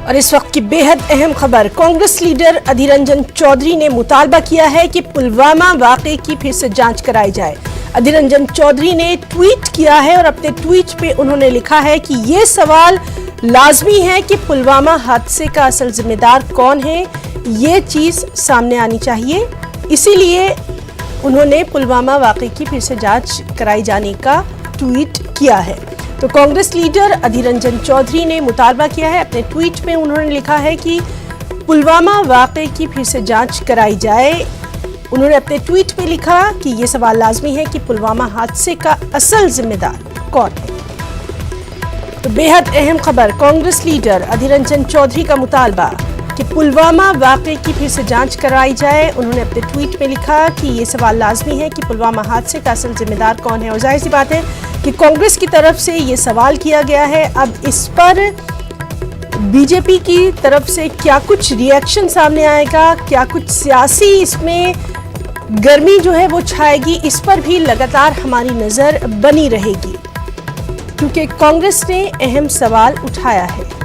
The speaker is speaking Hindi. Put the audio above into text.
और इस वक्त की बेहद अहम खबर, कांग्रेस लीडर अधीर रंजन चौधरी ने मुतालबा किया है कि पुलवामा वाकये की फिर से जांच कराई जाए। अधीर रंजन चौधरी ने ट्वीट किया है और अपने ट्वीट पे उन्होंने लिखा है कि ये सवाल लाजमी है कि पुलवामा हादसे का असल जिम्मेदार कौन है, ये चीज सामने आनी चाहिए। इसीलिए उन्होंने पुलवामा वाकये की फिर से जांच कराई जाने का ट्वीट किया है। तो कांग्रेस लीडर अधीर रंजन चौधरी ने मुतालबा किया है, अपने ट्वीट में उन्होंने लिखा है कि पुलवामा वाकये की फिर से जांच कराई जाए। उन्होंने अपने ट्वीट में लिखा कि ये सवाल लाजमी है कि पुलवामा हादसे का असल जिम्मेदार कौन है। तो बेहद अहम खबर, कांग्रेस लीडर अधीर रंजन चौधरी का मुतालबा कि पुलवामा वाकये की फिर से जांच कराई जाए। उन्होंने अपने ट्वीट में लिखा कि ये सवाल लाजमी है कि पुलवामा हादसे का असल जिम्मेदार कौन है। और जाहिर सी बात है कि कांग्रेस की तरफ से ये सवाल किया गया है। अब इस पर बीजेपी की तरफ से क्या कुछ रिएक्शन सामने आएगा, क्या कुछ सियासी इसमें गर्मी जो है वो छाएगी, इस पर भी लगातार हमारी नजर बनी रहेगी, क्योंकि कांग्रेस ने अहम सवाल उठाया है।